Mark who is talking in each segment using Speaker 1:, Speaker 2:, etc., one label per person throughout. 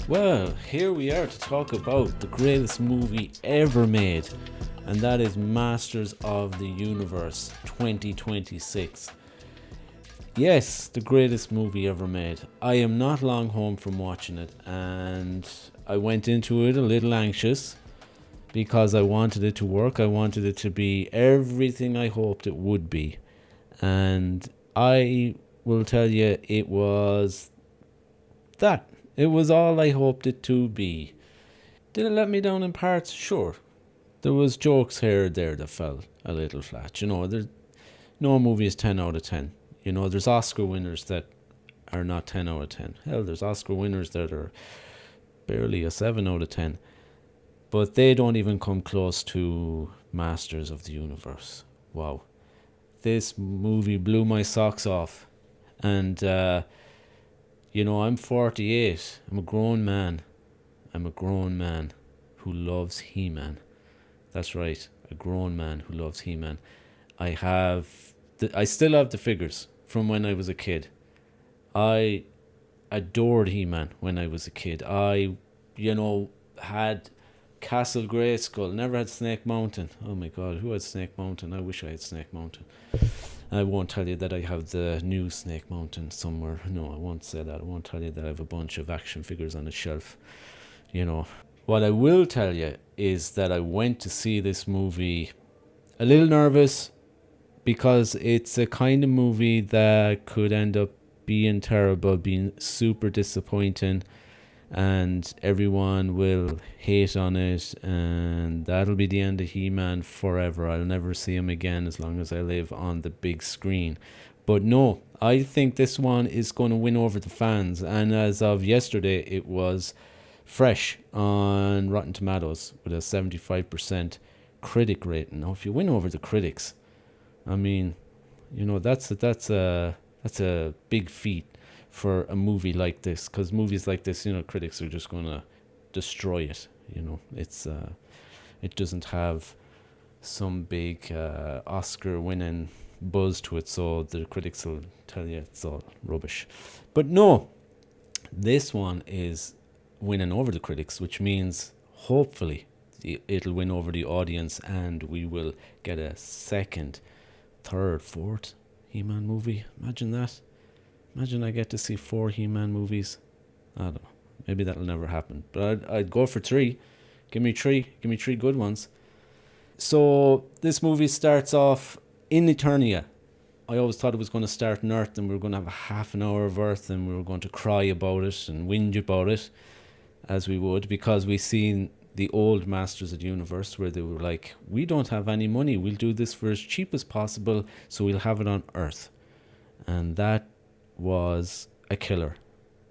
Speaker 1: Well, here we are to talk about the greatest movie ever made, and that is Masters of the Universe 2026. Yes, the greatest movie ever made. I am not long home from watching it, and I went into it a little anxious because I wanted it to work. I wanted it to be everything I hoped it would be. And I will tell you, it was that. It was all I hoped it to be. Did it let me down in parts? Sure. There was jokes here or there that fell a little flat. No movie is 10 out of 10. There's Oscar winners that are not 10 out of 10. Hell, there's Oscar winners that are barely a 7 out of 10. But they don't even come close to Masters of the Universe. Wow. This movie blew my socks off. And, I'm 48. I'm a grown man. I'm a grown man who loves He-Man. That's right, a grown man who loves He-Man. I still have the figures from when I was a kid. I adored He-Man when I was a kid. I, had Castle Grayskull. Never had Snake Mountain. Oh my God, who had Snake Mountain? I wish I had Snake Mountain. I won't tell you that I have the new Snake Mountain somewhere. No, I won't say that. I won't tell you that I have a bunch of action figures on a shelf. What I will tell you is that I went to see this movie a little nervous because it's a kind of movie that could end up being terrible, being super disappointing, and everyone will hate on it, and that'll be the end of He-Man forever. I'll never see him again as long as I live on the big screen. But no, I think this one is going to win over the fans, and as of yesterday, it was fresh on Rotten Tomatoes with a 75% critic rating. Now, if you win over the critics, I mean, that's a big feat for a movie like this, because movies like this, critics are just going to destroy it. It doesn't have some big Oscar winning buzz to it, so the critics will tell you it's all rubbish. But no, this one is winning over the critics, which means hopefully it'll win over the audience, and we will get a second, third, fourth He-Man movie. Imagine that. Imagine I get to see 4 He-Man movies. I don't know. Maybe that'll never happen. But I'd go for 3. Give me 3. Give me 3 good ones. So this movie starts off in Eternia. I always thought it was going to start on Earth, and we were going to have a half an hour of Earth, and we were going to cry about it and whinge about it, as we would, because we seen the old Masters of the Universe where they were like, we don't have any money. We'll do this for as cheap as possible, so we'll have it on Earth. And that was a killer.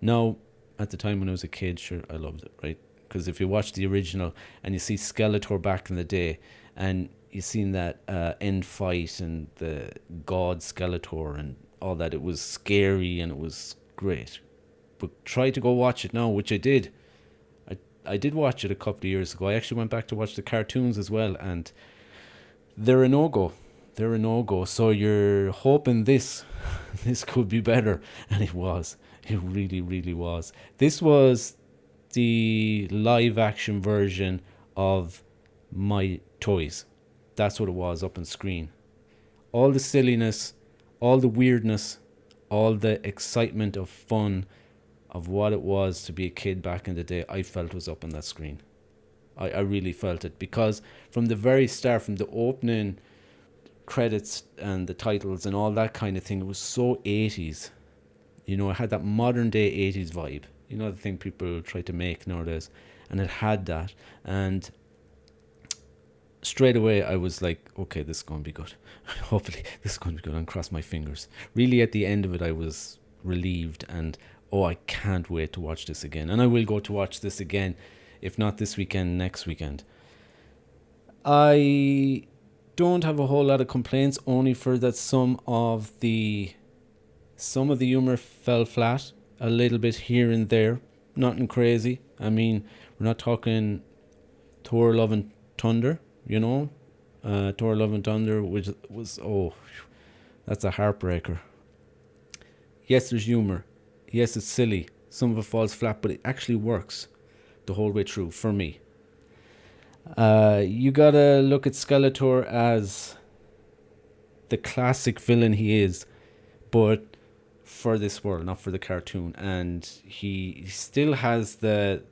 Speaker 1: Now, at the time when I was a kid, sure, I loved it, right? Because if you watch the original and you see Skeletor back in the day, and you seen that end fight and the god Skeletor and all that, it was scary and it was great. But try to go watch it now, which I did. I did watch it a couple of years ago. I actually went back to watch the cartoons as well, and they're a no-go. They're a no-go. So you're hoping this could be better. And it was. It really, really was. This was the live-action version of My Toys. That's what it was up on screen. All the silliness, all the weirdness, all the excitement of fun of what it was to be a kid back in the day, I felt was up on that screen. I really felt it, because from the very start, from the opening credits and the titles and all that kind of thing, it was so 80s. It had that modern day 80s vibe. The thing people try to make nowadays. And it had that. And straight away I was like, okay, this is going to be good. Hopefully this is going to be good. And cross my fingers. Really, at the end of it, I was relieved, and I can't wait to watch this again. And I will go to watch this again, if not this weekend, next weekend. I don't have a whole lot of complaints, only for that some of the humor fell flat a little bit here and there. Nothing crazy. I mean, we're not talking Thor Love and Thunder, Thor Love and Thunder, which was, that's a heartbreaker. Yes, there's humor. Yes, it's silly. some of it falls flat, but it actually works the whole way through for me. You gotta look at Skeletor as the classic villain he is, but for this world, not for the cartoon. And he still has the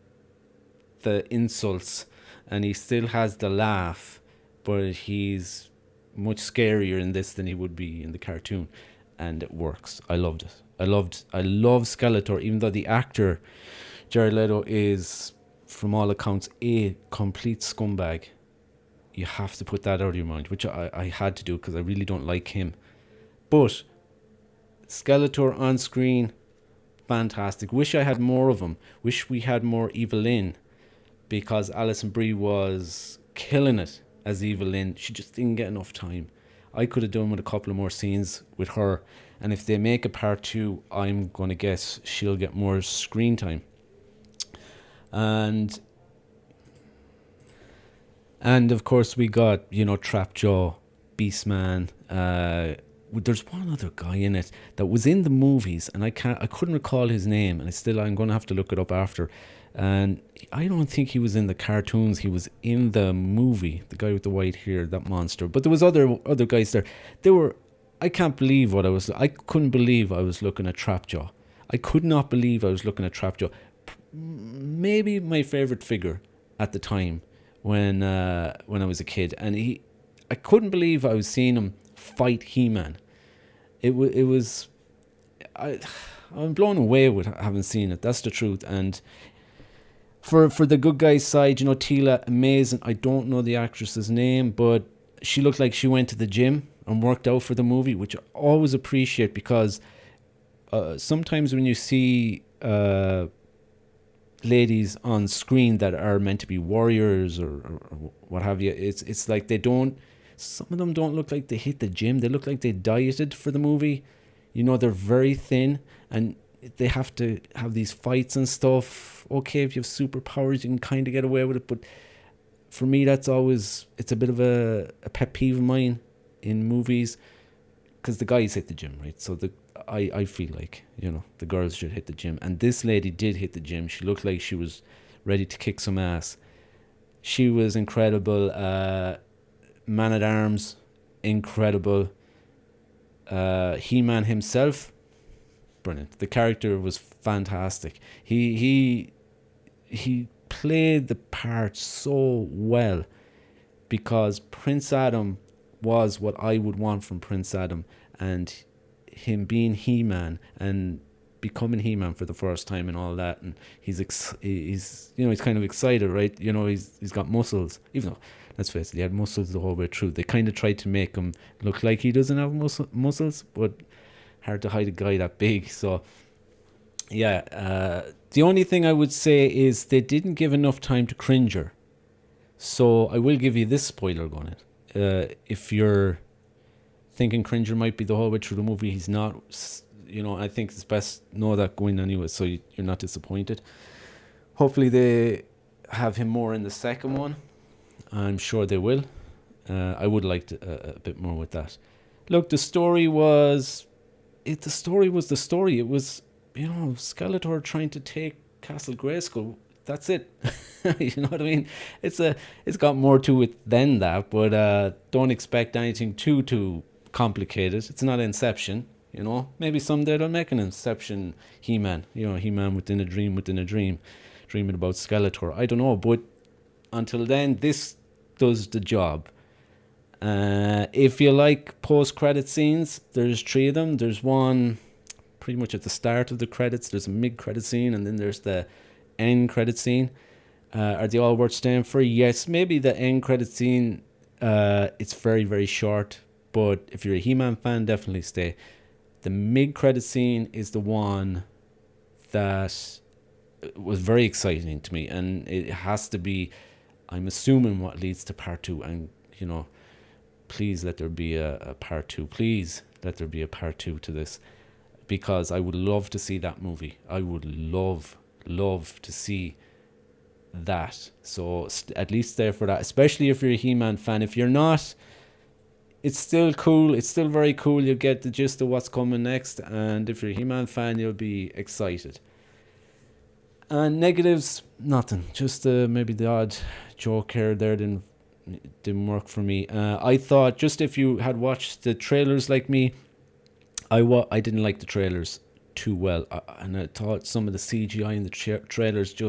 Speaker 1: insults, and he still has the laugh, but he's much scarier in this than he would be in the cartoon, and it works. I loved it. I love Skeletor, even though the actor Jared Leto is, from all accounts, a complete scumbag. You have to put that out of your mind, which I had to do because I really don't like him. But Skeletor on screen, fantastic. Wish I had more of him. Wish we had more Evelyn, because Alison Brie was killing it as Evelyn. She just didn't get enough time. I could have done with a couple of more scenes with her, and if they make a part 2, I'm going to guess she'll get more screen time. And of course we got, Trapjaw, Beastman. There's one other guy in it that was in the movies, and I couldn't recall his name, and I'm going to have to look it up after. And I don't think he was in the cartoons. He was in the movie, the guy with the white hair, that monster. But there was other guys there. I can't believe I couldn't believe I was looking at Trapjaw. I could not believe I was looking at Trapjaw. Maybe my favorite figure at the time when I was a kid, and I couldn't believe I was seeing him fight He-Man. I'm blown away with having seen it. That's the truth. And for the good guys side, Teela, amazing. I don't know the actress's name, but she looked like she went to the gym and worked out for the movie, which I always appreciate, because sometimes when you see ladies on screen that are meant to be warriors or what have you, it's like some of them don't look like they hit the gym. They look like they dieted for the movie. They're very thin, and they have to have these fights and stuff. Okay, if you have superpowers, you can kind of get away with it, but for me, it's a bit of a pet peeve of mine in movies, because the guys hit the gym, right? So I feel like, the girls should hit the gym. And this lady did hit the gym. She looked like she was ready to kick some ass. She was incredible. Man-at-Arms, incredible. He-Man himself, brilliant. The character was fantastic. He played the part so well, because Prince Adam was what I would want from Prince Adam, and him being He-Man and becoming He-Man for the first time and all that, and he's kind of excited, right? He's got muscles, even though, let's face it, he had muscles the whole way through. They kind of tried to make him look like he doesn't have muscles, but hard to hide a guy that big. So yeah, the only thing I would say is they didn't give enough time to Cringer. So I will give you this spoiler going in. If you're thinking Cringer might be the whole way through the movie, he's not. I think it's best know that going anyway, so you're not disappointed. Hopefully they have him more in the second one. I'm sure they will. I would like a bit more with that. Look, the story was the story. It was, Skeletor trying to take Castle Grayskull. That's it. You know what I mean? It's got more to it than that, but don't expect anything too complicated. It's not Inception. Maybe someday they'll make an Inception He-Man. He-Man within a dream, dreaming about Skeletor. I don't know, but until then, this does the job. If you like post-credit scenes, there's 3 of them. There's one pretty much at the start of the credits. There's a mid-credit scene, and then there's the end credit scene. Are they all worth staying for? Yes, maybe the end credit scene, it's very, very short, but if you're a He-Man fan, definitely stay. The mid-credit scene is the one that was very exciting to me, and it has to be, I'm assuming, what leads to part 2. And please let there be a part 2. Please let there be a part 2 to this, because I would love to see that movie. I would love to see that. So at least stay for that, especially if you're a He-Man fan. If you're not, it's still cool. It's still very cool. You'll get the gist of what's coming next, and if you're a He-Man fan, you'll be excited. And negatives, nothing. Just maybe the odd joke here or there didn't work for me. I thought, just if you had watched the trailers like me, I didn't like the trailers too well. And I thought some of the CGI in the trailers I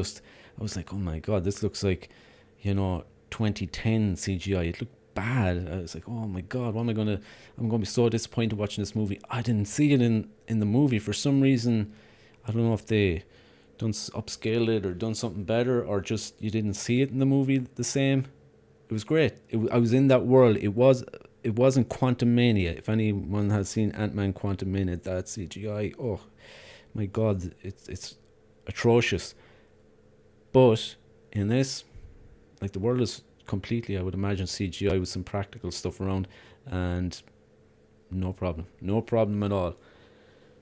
Speaker 1: was like, oh my God, this looks like, 2010 CGI. It looked bad. I was like, oh my God, I'm going to be so disappointed watching this movie. I didn't see it in the movie. For some reason, I don't know if they done upscaled it or done something better, or just you didn't see it in the movie the same. It was great. I was in that world. It wasn't Quantum Mania. If anyone has seen Ant-Man Quantum Mania, that CGI, oh my God, it's atrocious. But in this, like, the world is completely, I would imagine, CGI with some practical stuff around, and no problem at all.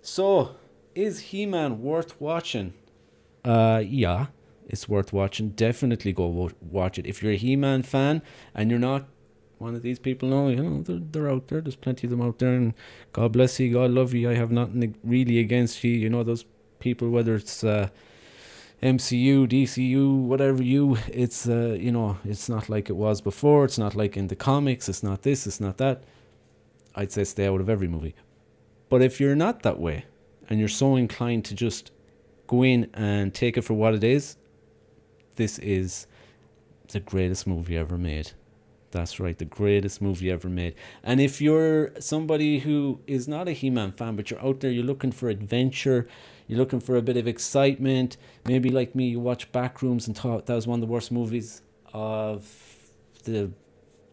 Speaker 1: So, is He-Man worth watching? Yeah, it's worth watching. Definitely go watch it. If you're a He-Man fan and you're not one of these people, they're out there. There's plenty of them out there, and God bless you, God love you. I have nothing really against you. Those people, whether it's MCU, DCU, whatever it's it's not like it was before. It's not like in the comics. It's not this, it's not that. I'd say stay out of every movie. But if you're not that way and you're so inclined to just go in and take it for what it is, this is the greatest movie ever made. That's right, the greatest movie ever made. And if you're somebody who is not a He-Man fan, but you're out there, you're looking for adventure, you're looking for a bit of excitement, maybe like me, you watch Backrooms and thought that was one of the worst movies of the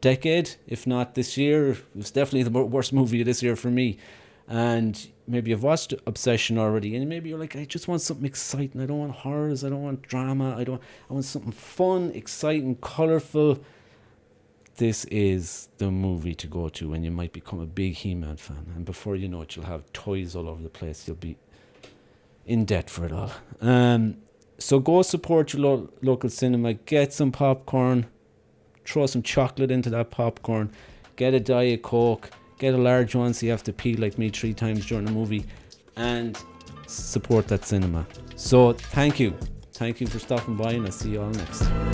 Speaker 1: decade, if not this year. It was definitely the worst movie of this year for me. And maybe you've watched Obsession already, and maybe you're like, I just want something exciting. I don't want horrors, I don't want drama, I want something fun, exciting, colourful. This is the movie to go to, and you might become a big He-Man fan, and before you know it, you'll have toys all over the place. You'll be in debt for it all. So go support your local cinema. Get some popcorn, throw some chocolate into that popcorn, get a Diet Coke, get a large one so you have to pee like me 3 times during the movie, and support that cinema. So thank you for stopping by, and I'll see you all next time.